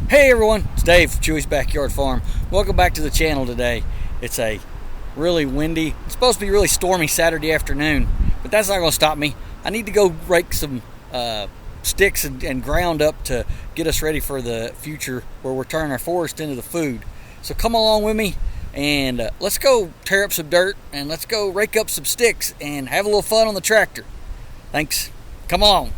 Hey everyone, it's Dave from Chewy's Backyard Farm. Welcome back to the channel today. It's a really windy, it's supposed to be really stormy Saturday afternoon, but that's not going to stop me. I need to go rake some sticks and ground up to get us ready for the future where we're turning our forest into the food. So come along with me and let's go tear up some dirt and let's go rake up some sticks and have a little fun on the tractor. Thanks. Come along.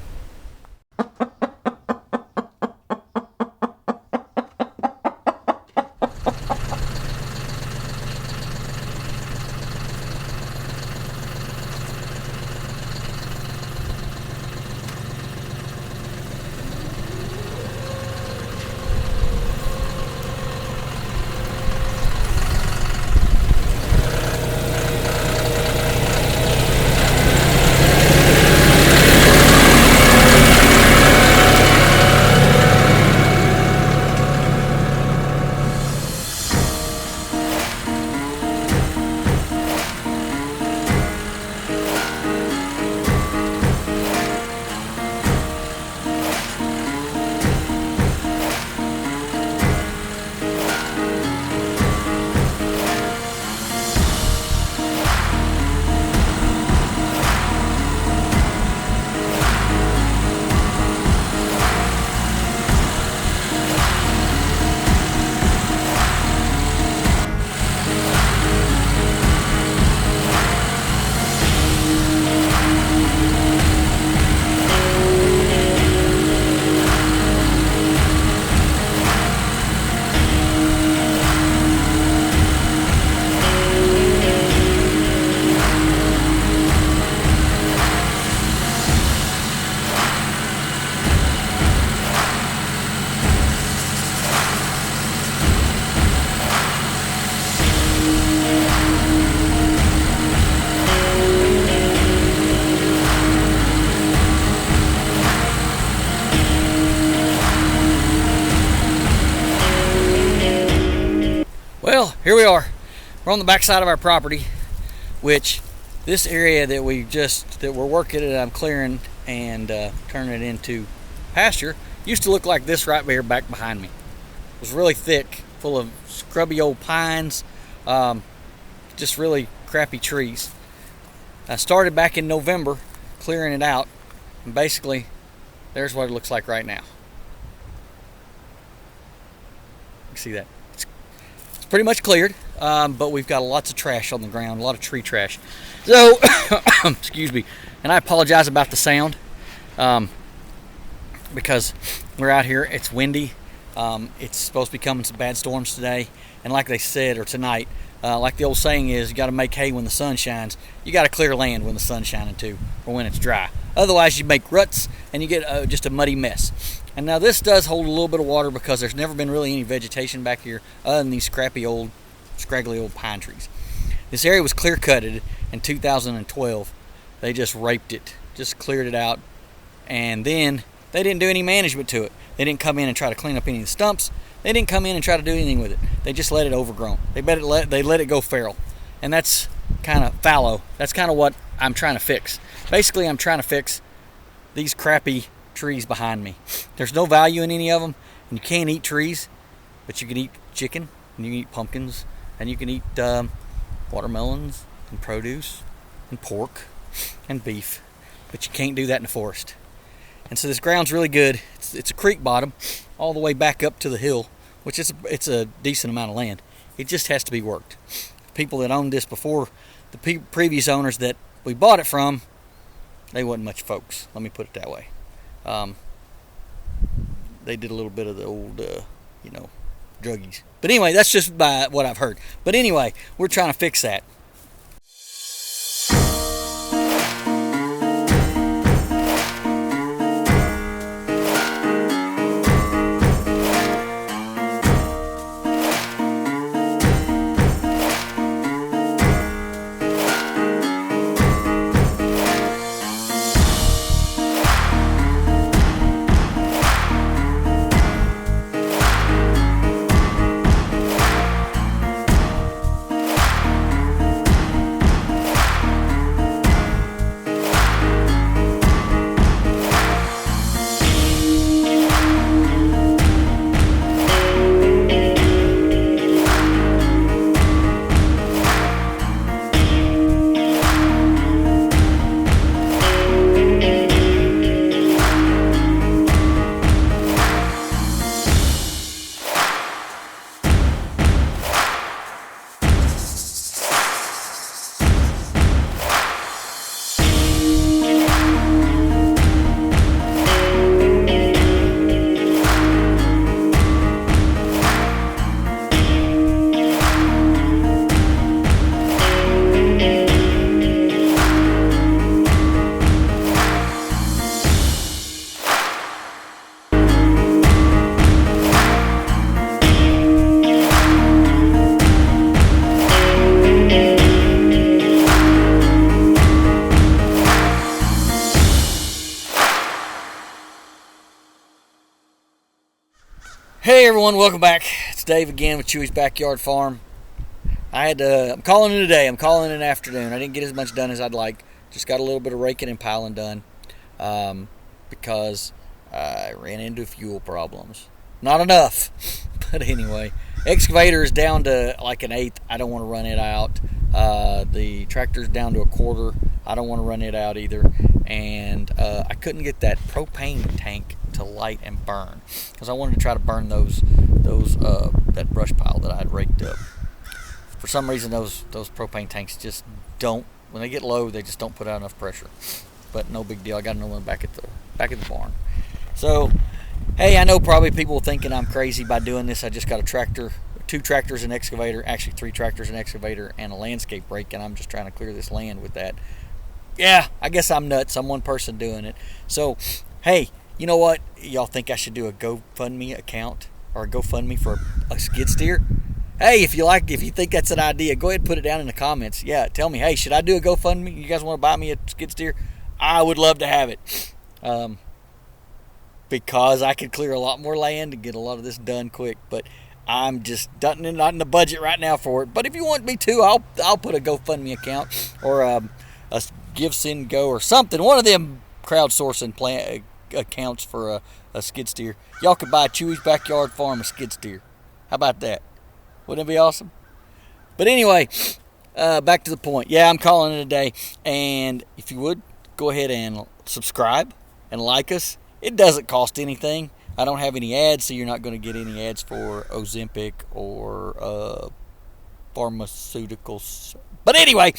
Well, here we are. We're on the back side of our property, which this area that we're working and I'm clearing and turning it into pasture used to look like this right here back behind me. It was really thick, full of scrubby old pines, just really crappy trees. I started back in November clearing it out, and basically there's what it looks like right now. You can see that. Pretty much cleared, but we've got lots of trash on the ground, a lot of tree trash. So, excuse me, and I apologize about the sound because we're out here, it's windy, it's supposed to be coming some bad storms today, and like they said, or tonight, like the old saying is, you got to make hay when the sun shines. You got to clear land when the sun's shining too, or when it's dry. Otherwise, you make ruts and you get just a muddy mess. And now this does hold a little bit of water because there's never been really any vegetation back here other than these scrappy old, scraggly old pine trees. This area was clear cutted in 2012. They just raped it, just cleared it out, and then they didn't do any management to it. They didn't come in and try to clean up any of the stumps. They didn't come in and try to do anything with it. They just let it overgrown. They let it go feral, and that's kind of fallow. That's kind of what I'm trying to fix. Basically, I'm trying to fix these crappy trees behind me. There's no value in any of them, and you can't eat trees, but you can eat chicken, and you can eat pumpkins, and you can eat watermelons and produce and pork and beef, but you can't do that in the forest. And so this ground's really good. It's a creek bottom all the way back up to the hill, which is it's a decent amount of land. It just has to be worked. People that owned this before, the previous owners that we bought it from, they wasn't much folks, let me put it that way. They did a little bit of the old, druggies. But anyway, that's just by what I've heard. But anyway, we're trying to fix that. Hey everyone, welcome back. It's Dave again with Chewy's Backyard Farm. I'm calling it a day. I'm calling it an afternoon. I didn't get as much done as I'd like. Just got a little bit of raking and piling done because I ran into fuel problems. Not enough, but anyway, excavator is down to like an eighth. I don't want to run it out. The tractor's down to a quarter. I don't want to run it out either. And I couldn't get that propane tank to light and burn because I wanted to try to burn that brush pile that I had raked up. For some reason, those propane tanks just don't. When they get low, they just don't put out enough pressure. But no big deal. I got another one back at the barn. So, hey, I know probably people are thinking I'm crazy by doing this. I just got a tractor, 2 tractors, an excavator, actually 3 tractors, an excavator, and a landscape rake, and I'm just trying to clear this land with that. Yeah, I guess I'm nuts. I'm one person doing it. So, hey, you know what? Y'all think I should do a GoFundMe account or a GoFundMe for a skid steer? Hey, if you think that's an idea, go ahead and put it down in the comments. Yeah, tell me, hey, should I do a GoFundMe? You guys want to buy me a skid steer? I would love to have it. Because I could clear a lot more land and get a lot of this done quick. But I'm just not in the budget right now for it. But if you want me to, I'll put a GoFundMe account or a Give, Send, Go or something. One of them crowdsourcing accounts for a skid steer. Y'all could buy Chewy's Backyard Farm a skid steer. How about that? Wouldn't it be awesome? But anyway, back to the point. Yeah, I'm calling it a day. And if you would, go ahead and subscribe and like us. It doesn't cost anything. I don't have any ads, so you're not going to get any ads for Ozempic or pharmaceuticals. But anyway,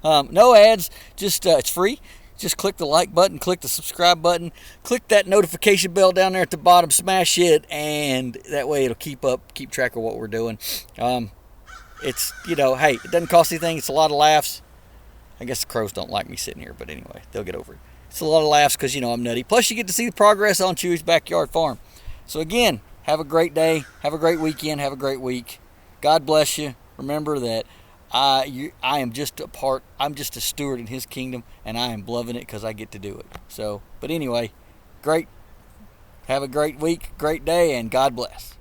no ads. Just it's free. Just click the like button, click the subscribe button, click that notification bell down there at the bottom, smash it, and that way it'll keep track of what we're doing. It's, hey, it doesn't cost anything. It's a lot of laughs. I guess the crows don't like me sitting here, but anyway, they'll get over it. It's a lot of laughs because, I'm nutty. Plus, you get to see the progress on Chewy's Backyard Farm. So again, have a great day, have a great weekend, have a great week. God bless you. Remember that I'm just a steward in His kingdom, and I am loving it because I get to do it. So, but anyway, have a great week, great day, and God bless.